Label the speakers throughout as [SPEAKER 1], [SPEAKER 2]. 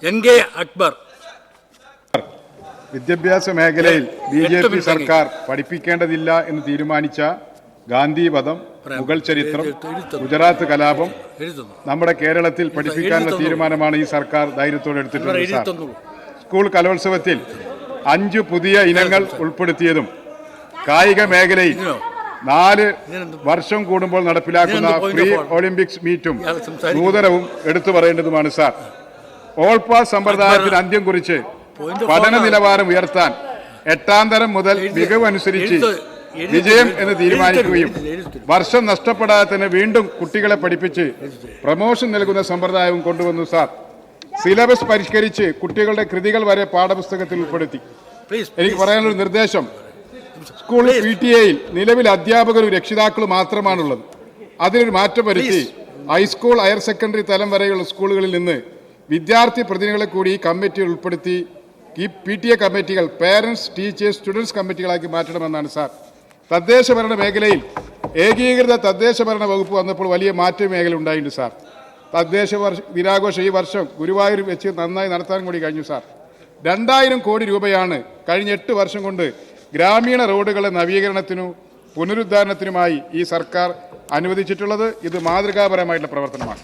[SPEAKER 1] N.K.. Akbar.
[SPEAKER 2] വിദ്യാഭ്യാസ മേഖലയിൽ BJP. സർക്കാർ പഠിപ്പിക്കേണ്ടതില്ല എന്ന് തീരുമാനിച്ച ഗാന്ധി വധം, മുഗൾ ചരിത്രം, ഗുജറാത്ത് കലാപം നമ്മുടെ കേരളത്തിൽ പഠിപ്പിക്കാനുള്ള തീരുമാനമാണ് ഈ സർക്കാർ ധൈര്യത്തോടെ എടുത്തിട്ടുള്ളത്. സ്കൂൾ കലോത്സവത്തിൽ 5 പുതിയ ഇനങ്ങൾ ഉൾപ്പെടുത്തിയതും കായിക മേഖലയിൽ 4 വർഷം കൂടുമ്പോൾ നടപ്പിലാക്കുന്ന പ്രീ ഒളിമ്പിക്സ് മീറ്റും നൂതനവും എടുത്തു പറയേണ്ടതുമാണ് സാർ. ഓൾ പാസ് സമ്പ്രദായത്തിന് അന്ത്യം കുറിച്ച് പഠന നിലവാരം ഉയർത്താൻ 8ാം തരം മുതൽ മികവ് അനുസരിച്ച് വിജയം എന്ന് തീരുമാനിക്കുകയും വർഷം നഷ്ടപ്പെടാതെ തന്നെ വീണ്ടും കുട്ടികളെ പഠിപ്പിച്ച് പ്രമോഷൻ നൽകുന്ന സമ്പ്രദായവും കൊണ്ടുവന്നു സാർ. സിലബസ് പരിഷ്കരിച്ച് കുട്ടികളുടെ കൃതികൾ വരെ പാഠപുസ്തകത്തിൽ ഉൾപ്പെടുത്തി. എനിക്ക് പറയാനുള്ള നിർദ്ദേശം, സ്കൂൾ PTA-യിൽ നിലവിൽ അധ്യാപകരും രക്ഷിതാക്കളും മാത്രമാണുള്ളത്. അതിനൊരു മാറ്റം വരുത്തി ഹൈസ്കൂൾ, ഹയർ സെക്കൻഡറി തലം വരെയുള്ള സ്കൂളുകളിൽ നിന്ന് വിദ്യാർത്ഥി പ്രതിനിധികളെ കൂടി ഈ കമ്മിറ്റിയിൽ ഉൾപ്പെടുത്തി ഈ PTA കമ്മിറ്റികൾ പേരൻസ്, ടീച്ചേഴ്സ്, സ്റ്റുഡൻസ് കമ്മിറ്റികളാക്കി മാറ്റണമെന്നാണ് സാർ. തദ്ദേശ ഭരണ മേഖലയിൽ ഏകീകൃത തദ്ദേശ ഭരണ വകുപ്പ് വന്നപ്പോൾ വലിയ മാറ്റം മേഖല ഉണ്ടായിട്ടുണ്ട് സാർ. തദ്ദേശ ദിനാഘോഷം ഈ വർഷം ഗുരുവായൂർ വെച്ച് നന്നായി നടത്താൻ കൂടി കഴിഞ്ഞു സാർ. 2000 കോടി രൂപയാണ് കഴിഞ്ഞ 8 വർഷം കൊണ്ട് ഗ്രാമീണ റോഡുകളുടെ നവീകരണത്തിനും പുനരുദ്ധാരണത്തിനുമായി ഈ സർക്കാർ അനുവദിച്ചിട്ടുള്ളത്. ഇത് മാതൃകാപരമായിട്ടുള്ള പ്രവർത്തനമാണ്.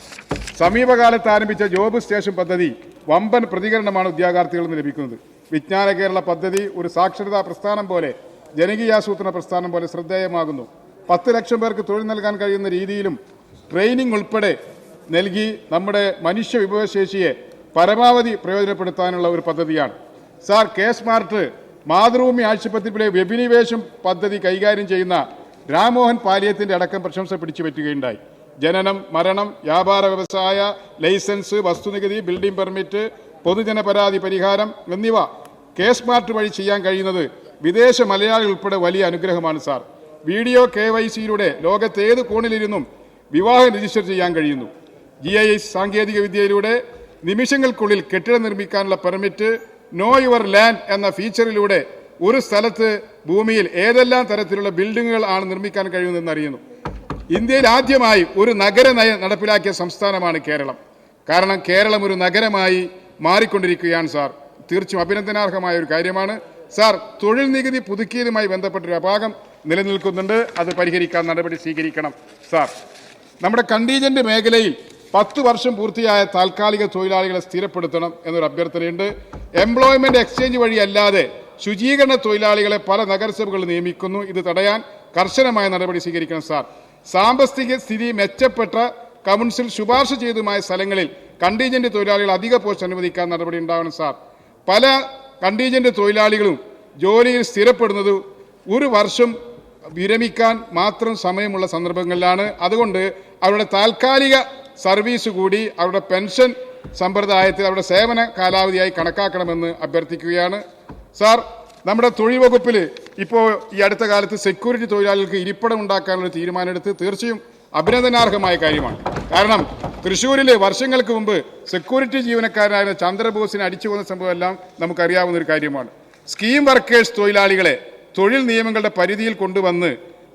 [SPEAKER 2] സമീപകാലത്ത് ആരംഭിച്ച ജോബ് സ്റ്റേഷൻ പദ്ധതി വമ്പൻ പ്രതികരണമാണ് ഉദ്യോഗാർത്ഥികളിൽ നിന്ന് ലഭിക്കുന്നത്. വിജ്ഞാന കേരള പദ്ധതി ഒരു സാക്ഷരതാ പ്രസ്ഥാനം പോലെ, ജനകീയാസൂത്രണ പ്രസ്ഥാനം പോലെ ശ്രദ്ധേയമാകുന്നു. 10 ലക്ഷം പേർക്ക് തൊഴിൽ നൽകാൻ കഴിയുന്ന രീതിയിലും ട്രെയിനിങ് ഉൾപ്പെടെ നൽകി നമ്മുടെ മനുഷ്യ വിഭവശേഷിയെ പരമാവധി പ്രയോജനപ്പെടുത്താനുള്ള ഒരു പദ്ധതിയാണ് സാർ. കെ സ്മാർട്ട് മാതൃഭൂമി ആശുപത്രിയിലെ വെബിനിവേശം പദ്ധതി കൈകാര്യം ചെയ്യുന്ന രാംമോഹൻ പാലിയത്തിന്റെ അടക്കം പ്രശംസ പിടിച്ചു പറ്റുകയുണ്ടായി. ജനനം, മരണം, വ്യാപാര വ്യവസായ ലൈസൻസ്, വസ്തുനികുതി, ബിൽഡിംഗ് പെർമിറ്റ്, പൊതുജന പരാതി പരിഹാരം എന്നിവ കെ സ്മാർട്ട് വഴി ചെയ്യാൻ കഴിയുന്നത് വിദേശ മലയാളികൾ ഉൾപ്പെടെ വലിയ അനുഗ്രഹമാണ് സാർ. വീഡിയോ KYC-യിലൂടെ ലോകത്തേത് കോണിലിരുന്നും വിവാഹം രജിസ്റ്റർ ചെയ്യാൻ കഴിയുന്നു. GIS സാങ്കേതിക വിദ്യയിലൂടെ നിമിഷങ്ങൾക്കുള്ളിൽ കെട്ടിടം നിർമ്മിക്കാനുള്ള പെർമിറ്റ്, നോ യുവർ ലാൻഡ് എന്ന ഫീച്ചറിലൂടെ ഒരു സ്ഥലത്ത് ഭൂമിയിൽ ഏതെല്ലാം തരത്തിലുള്ള ബിൽഡിങ്ങുകൾ ആണ് നിർമ്മിക്കാൻ കഴിയുന്നതെന്ന് അറിയുന്നു. ഇന്ത്യയിൽ ആദ്യമായി ഒരു നഗരനയം നടപ്പിലാക്കിയ സംസ്ഥാനമാണ് കേരളം. കാരണം കേരളം ഒരു നഗരമായി മാറിക്കൊണ്ടിരിക്കുകയാണ് സാർ. തീർച്ചയായും അഭിനന്ദനാർഹമായ ഒരു കാര്യമാണ് സാർ. തൊഴിൽ നികുതി പുതുക്കിയതുമായി ബന്ധപ്പെട്ടൊരു അപാകം നിലനിൽക്കുന്നുണ്ട്. അത് പരിഹരിക്കാൻ നടപടി സ്വീകരിക്കണം സാർ. നമ്മുടെ കണ്ടീജന്റ് മേഖലയിൽ 10 വർഷം പൂർത്തിയായ താൽക്കാലിക തൊഴിലാളികളെ സ്ഥിരപ്പെടുത്തണം എന്നൊരു അഭ്യർത്ഥനയുണ്ട്. എംപ്ലോയ്മെന്റ് എക്സ്ചേഞ്ച് വഴിയല്ലാതെ ശുചീകരണ തൊഴിലാളികളെ പല നഗരസഭകൾ നിയമിക്കുന്നു. ഇത് തടയാൻ കർശനമായ നടപടി സ്വീകരിക്കണം സാർ. സാമ്പത്തിക സ്ഥിതി മെച്ചപ്പെട്ട കൗൺസിൽ ശുപാർശ ചെയ്തതുമായ സ്ഥലങ്ങളിൽ കണ്ടീജന്റ് തൊഴിലാളികൾ അധിക പോസ്റ്റ് അനുവദിക്കാൻ നടപടി ഉണ്ടാവണം സാർ. പല കണ്ടീജന്റ് തൊഴിലാളികളും ജോലിയിൽ സ്ഥിരപ്പെടുന്നത് 1 വർഷം വിരമിക്കാൻ മാത്രം സമയമുള്ള സന്ദർഭങ്ങളിലാണ്. അതുകൊണ്ട് അവരുടെ താൽക്കാലിക സർവീസ് കൂടി അവരുടെ പെൻഷൻ സമ്പ്രദായത്തിൽ അവരുടെ സേവന കാലാവധിയായി കണക്കാക്കണമെന്ന് അഭ്യർത്ഥിക്കുകയാണ് സാർ. നമ്മുടെ തൊഴിൽ വകുപ്പിൽ ഇപ്പോൾ ഈ അടുത്ത കാലത്ത് സെക്യൂരിറ്റി തൊഴിലാളികൾക്ക് ഇരിപ്പിടം ഉണ്ടാക്കാനുള്ള തീരുമാനമെടുത്ത് തീർച്ചയായും അഭിനന്ദനാർഹമായ കാര്യമാണ്. കാരണം തൃശ്ശൂരിൽ വർഷങ്ങൾക്ക് മുമ്പ് സെക്യൂരിറ്റി ജീവനക്കാരനായ ചന്ദ്രബോസിനെ അടിച്ചു കൊന്ന സംഭവമെല്ലാം നമുക്കറിയാവുന്ന ഒരു കാര്യമാണ്. സ്കീം വർക്കേഴ്സ് തൊഴിലാളികളെ തൊഴിൽ നിയമങ്ങളുടെ പരിധിയിൽ കൊണ്ടുവന്ന്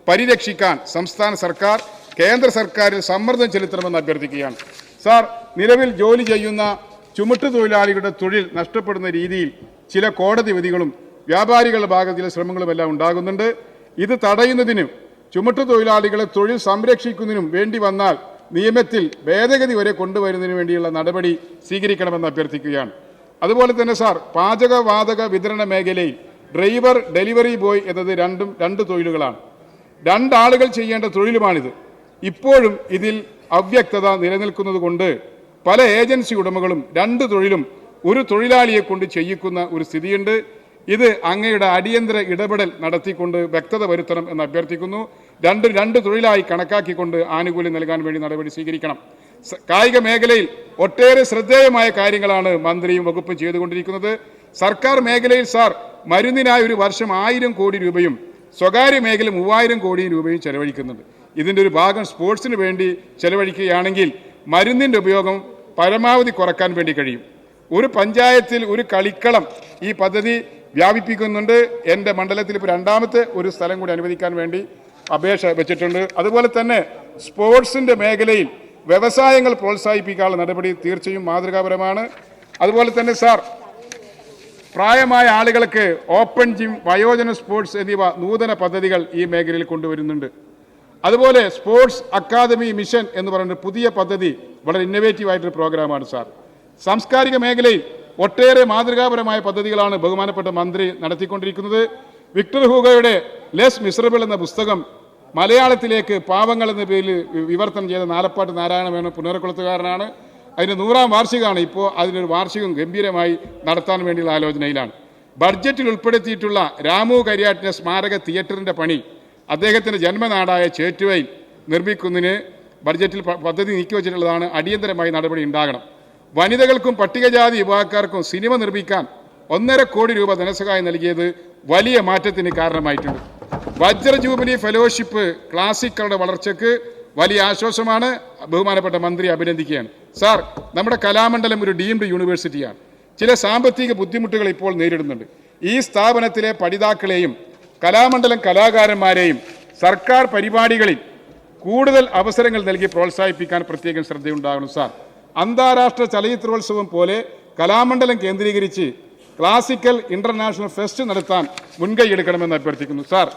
[SPEAKER 2] പരിരക്ഷിക്കാൻ സംസ്ഥാന സർക്കാർ കേന്ദ്ര സർക്കാരിൽ സമ്മർദ്ദം ചെലുത്തണമെന്ന് അഭ്യർത്ഥിക്കുകയാണ് സാർ. നിലവിൽ ജോലി ചെയ്യുന്ന ചുമട്ടു തൊഴിലാളികളുടെ തൊഴിൽ നഷ്ടപ്പെടുന്ന രീതിയിൽ ചില കോടതി വിധികളും വ്യാപാരികളുടെ ഭാഗത്തിലെ ശ്രമങ്ങളുമെല്ലാം ഉണ്ടാകുന്നുണ്ട്. ഇത് തടയുന്നതിനും ചുമട്ടു തൊഴിലാളികളെ തൊഴിൽ സംരക്ഷിക്കുന്നതിനും വേണ്ടി വന്നാൽ നിയമത്തിൽ ഭേദഗതി വരെ കൊണ്ടുവരുന്നതിന് വേണ്ടിയുള്ള നടപടി സ്വീകരിക്കണമെന്ന് അഭ്യർത്ഥിക്കുകയാണ്. അതുപോലെ തന്നെ സാർ, പാചകവാതക വിതരണ മേഖലയിൽ ഡ്രൈവർ, ഡെലിവറി ബോയ് എന്നത് രണ്ട് തൊഴിലുകളാണ്. 2 ആളുകൾ ചെയ്യേണ്ട തൊഴിലുമാണിത്. ഇപ്പോഴും ഇതിൽ അവ്യക്തത നിലനിൽക്കുന്നത് കൊണ്ട് പല ഏജൻസി ഉടമകളും 2 തൊഴിലും ഒരു തൊഴിലാളിയെ കൊണ്ട് ചെയ്യിക്കുന്ന ഒരു സ്ഥിതിയുണ്ട്. ഇത് അങ്ങയുടെ അടിയന്തര ഇടപെടൽ നടത്തിക്കൊണ്ട് വ്യക്തത വരുത്തണം എന്ന് അഭ്യർത്ഥിക്കുന്നു. 2 തൊഴിലായി കണക്കാക്കിക്കൊണ്ട് ആനുകൂല്യം നൽകാൻ വേണ്ടി നടപടി സ്വീകരിക്കണം. കായിക മേഖലയിൽ ഒട്ടേറെ ശ്രദ്ധേയമായ കാര്യങ്ങളാണ് മന്ത്രിയും വകുപ്പും ചെയ്തുകൊണ്ടിരിക്കുന്നത്. സർക്കാർ മേഖലയിൽ സാർ മരുന്നിനായി ഒരു വർഷം 1000 കോടി രൂപയും സ്വകാര്യ മേഖല 3000 കോടി രൂപയും ചെലവഴിക്കുന്നുണ്ട്. ഇതിൻ്റെ ഒരു ഭാഗം സ്പോർട്സിന് വേണ്ടി ചെലവഴിക്കുകയാണെങ്കിൽ മരുന്നിൻ്റെ ഉപയോഗം പരമാവധി കുറക്കാൻ വേണ്ടി കഴിയും. ഒരു പഞ്ചായത്തിൽ ഒരു കളിക്കളം ഈ പദ്ധതി വ്യാപിപ്പിക്കുന്നുണ്ട്. എൻ്റെ മണ്ഡലത്തിൽ ഇപ്പോൾ 2ാമത്തെ ഒരു സ്ഥലം കൂടി അനുവദിക്കാൻ വേണ്ടി അപേക്ഷ വെച്ചിട്ടുണ്ട്. അതുപോലെ തന്നെ സ്പോർട്സിൻ്റെ മേഖലയിൽ വ്യവസായങ്ങൾ പ്രോത്സാഹിപ്പിക്കാനുള്ള നടപടി തീർച്ചയായും മാതൃകാപരമാണ്. അതുപോലെ തന്നെ സാർ, പ്രായമായ ആളുകൾക്ക് ഓപ്പൺ ജിം, വയോജന സ്പോർട്സ് എന്നിവ നൂതന പദ്ധതികൾ ഈ മേഖലയിൽ കൊണ്ടുവരുന്നുണ്ട്. അതുപോലെ സ്പോർട്സ് അക്കാദമി മിഷൻ എന്ന് പറയുന്ന പുതിയ പദ്ധതി വളരെ ഇന്നോവേറ്റീവ് ആയിട്ടൊരു പ്രോഗ്രാമാണ് സാർ. സാംസ്കാരിക മേഖലയിൽ ഒട്ടേറെ മാതൃകാപരമായ പദ്ധതികളാണ് ബഹുമാനപ്പെട്ട മന്ത്രി നടത്തിക്കൊണ്ടിരിക്കുന്നത്. വിക്ടർ ഹൂഗോയുടെ ലെസ് മിസറബിൾ എന്ന പുസ്തകം മലയാളത്തിലേക്ക് പാവങ്ങൾ എന്ന പേരിൽ വിവർത്തനം ചെയ്ത നാലപ്പാട്ട് നാരായണമേനോൻ പുനർക്കുളത്തുകാരനാണ്. അതിന് 100ാം വാർഷികമാണ്. ഇപ്പോൾ അതിനൊരു വാർഷികം ഗംഭീരമായി നടത്താൻ വേണ്ടിയുള്ള ആലോചനയിലാണ്. ബഡ്ജറ്റിൽ ഉൾപ്പെടുത്തിയിട്ടുള്ള രാമു കരിയാട്ടിൻ്റെ സ്മാരക തിയേറ്ററിൻ്റെ പണി അദ്ദേഹത്തിൻ്റെ ജന്മനാടായ ചേറ്റുവയിൽ നിർമ്മിക്കുന്നതിന് ബഡ്ജറ്റിൽ പദ്ധതി നീക്കിവച്ചിട്ടുള്ളതാണ്. അടിയന്തരമായി നടപടി ഉണ്ടാകണം. വനിതകൾക്കും പട്ടികജാതി വിഭാഗക്കാർക്കും സിനിമ നിർമ്മിക്കാൻ 1.5 കോടി രൂപ ധനസഹായം നൽകിയത് വലിയ മാറ്റത്തിന് കാരണമായിട്ടുണ്ട്. വജ്ര ജൂബിലി ഫെലോഷിപ്പ് ക്ലാസിക്കുകളുടെ വളർച്ചയ്ക്ക് വലിയ ആശ്വാസമാണ്. ബഹുമാനപ്പെട്ട മന്ത്രി അഭിനന്ദിക്കുകയാണ്. സാർ, നമ്മുടെ കലാമണ്ഡലം ഒരു ഡീംഡ് യൂണിവേഴ്സിറ്റിയാണ്. ചില സാമ്പത്തിക ബുദ്ധിമുട്ടുകൾ ഇപ്പോൾ നേരിടുന്നുണ്ട്. ഈ സ്ഥാപനത്തിലെ പഠിതാക്കളെയും കലാമണ്ഡലം കലാകാരന്മാരെയും സർക്കാർ പരിപാടികളിൽ കൂടുതൽ അവസരങ്ങൾ നൽകി പ്രോത്സാഹിപ്പിക്കാൻ പ്രത്യേകം ശ്രദ്ധയുണ്ടാകണം. സാർ, അന്താരാഷ്ട്ര ചലച്ചിത്രോത്സവം പോലെ കലാമണ്ഡലം കേന്ദ്രീകരിച്ച് ക്ലാസിക്കൽ ഇന്റർനാഷണൽ ഫെസ്റ്റ് നടത്താൻ മുൻകൈയെടുക്കണമെന്ന് അഭ്യർത്ഥിക്കുന്നു. സാർ,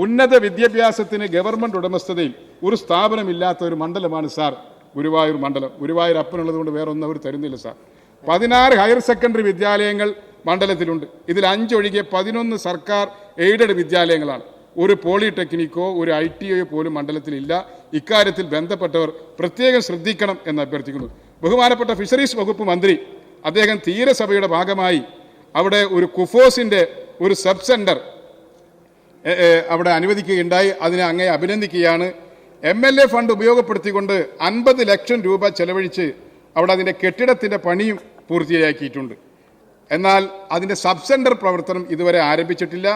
[SPEAKER 2] ഉന്നത വിദ്യാഭ്യാസത്തിന് ഗവൺമെൻറ് ഉടമസ്ഥതയിൽ ഒരു സ്ഥാപനമില്ലാത്ത ഒരു മണ്ഡലമാണ് സാർ ഗുരുവായൂർ മണ്ഡലം. ഗുരുവായൂർ അപ്പനുള്ളത് കൊണ്ട് വേറെ ഒന്നും അവർ തരുന്നില്ല സാർ. 16 ഹയർ സെക്കൻഡറി വിദ്യാലയങ്ങൾ മണ്ഡലത്തിലുണ്ട്. ഇതിൽ 5 ഒഴികെ 11 സർക്കാർ എയ്ഡഡ് വിദ്യാലയങ്ങളാണ്. ഒരു പോളിടെക്നിക്കോ ഒരു ITO പോലും മണ്ഡലത്തിലില്ല. ഇക്കാര്യത്തിൽ ബന്ധപ്പെട്ടവർ പ്രത്യേകം ശ്രദ്ധിക്കണം എന്ന് അഭ്യർത്ഥിക്കുന്നു. ബഹുമാനപ്പെട്ട ഫിഷറീസ് വകുപ്പ് മന്ത്രി അദ്ദേഹം തീരസഭയുടെ ഭാഗമായി അവിടെ ഒരു കുഫോസിൻ്റെ ഒരു സബ് സെൻറ്റർ അവിടെ അനുവദിക്കുകയുണ്ടായി. അതിനെ അങ്ങേ അഭിനന്ദിക്കുകയാണ്. MLA ഫണ്ട് ഉപയോഗപ്പെടുത്തിക്കൊണ്ട് 50 ലക്ഷം രൂപ ചെലവഴിച്ച് അവിടെ അതിൻ്റെ കെട്ടിടത്തിൻ്റെ പണിയും പൂർത്തിയാക്കിയിട്ടുണ്ട്. എന്നാൽ അതിൻ്റെ സബ് സെൻറ്റർ പ്രവർത്തനം ഇതുവരെ ആരംഭിച്ചിട്ടില്ല.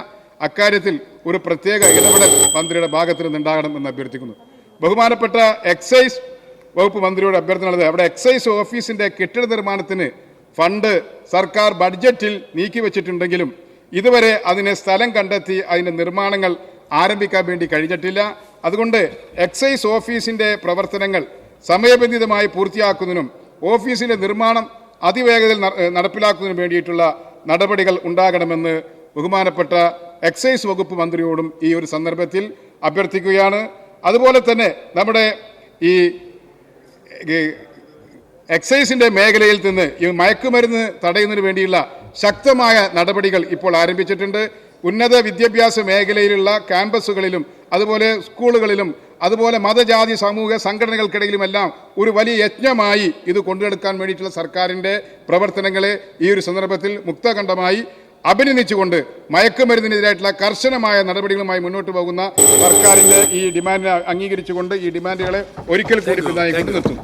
[SPEAKER 2] അക്കാര്യത്തിൽ ഒരു പ്രത്യേക ഇടപെടൽ മന്ത്രിയുടെ ഭാഗത്ത് നിന്നുണ്ടാകണമെന്ന് അഭ്യർത്ഥിക്കുന്നു. ബഹുമാനപ്പെട്ട എക്സൈസ് വകുപ്പ് മന്ത്രിയോട് അഭ്യർത്ഥനയുള്ളത്, അവിടെ എക്സൈസ് ഓഫീസിൻ്റെ കെട്ടിട നിർമ്മാണത്തിന് ഫണ്ട് സർക്കാർ ബഡ്ജറ്റിൽ നീക്കിവെച്ചിട്ടുണ്ടെങ്കിലും ഇതുവരെ അതിന് സ്ഥലം കണ്ടെത്തി അതിൻ്റെ നിർമ്മാണങ്ങൾ ആരംഭിക്കാൻ വേണ്ടി കഴിഞ്ഞിട്ടില്ല. അതുകൊണ്ട് എക്സൈസ് ഓഫീസിൻ്റെ പ്രവർത്തനങ്ങൾ സമയബന്ധിതമായി പൂർത്തിയാക്കുന്നതിനും ഓഫീസിൻ്റെ നിർമ്മാണം അതിവേഗത്തിൽ നടപ്പിലാക്കുന്നതിനും വേണ്ടിയിട്ടുള്ള നടപടികൾ ഉണ്ടാകണമെന്ന് ബഹുമാനപ്പെട്ട എക്സൈസ് വകുപ്പ് മന്ത്രിയോടും ഈ ഒരു സന്ദർഭത്തിൽ അഭ്യർത്ഥിക്കുകയാണ്. അതുപോലെ തന്നെ നമ്മുടെ ഈ എക്സൈസിൻ്റെ മേഖലയിൽ നിന്ന് ഈ മയക്കുമരുന്ന് തടയുന്നതിന് വേണ്ടിയുള്ള ശക്തമായ നടപടികൾ ഇപ്പോൾ ആരംഭിച്ചിട്ടുണ്ട്. ഉന്നത വിദ്യാഭ്യാസ മേഖലയിലുള്ള ക്യാമ്പസുകളിലും അതുപോലെ സ്കൂളുകളിലും അതുപോലെ മതജാതി സാമൂഹിക സംഘടനകൾക്കിടയിലുമെല്ലാം ഒരു വലിയ യജ്ഞമായി ഇത് കൊണ്ടുനടക്കാൻ വേണ്ടിയിട്ടുള്ള സർക്കാരിൻ്റെ പ്രവർത്തനങ്ങളെ ഈ ഒരു സന്ദർഭത്തിൽ മുക്തകണ്ഠമായി അഭിനന്ദിച്ചുകൊണ്ട് മയക്കുമരുന്നിനെതിരായിട്ടുള്ള കർശനമായ നടപടികളുമായി മുന്നോട്ട് പോകുന്ന സർക്കാരിൻ്റെ ഈ ഡിമാൻഡിനെ അംഗീകരിച്ചുകൊണ്ട് ഈ ഡിമാൻഡുകളെ ഒരിക്കൽ കൂടി നിർത്തുന്നു.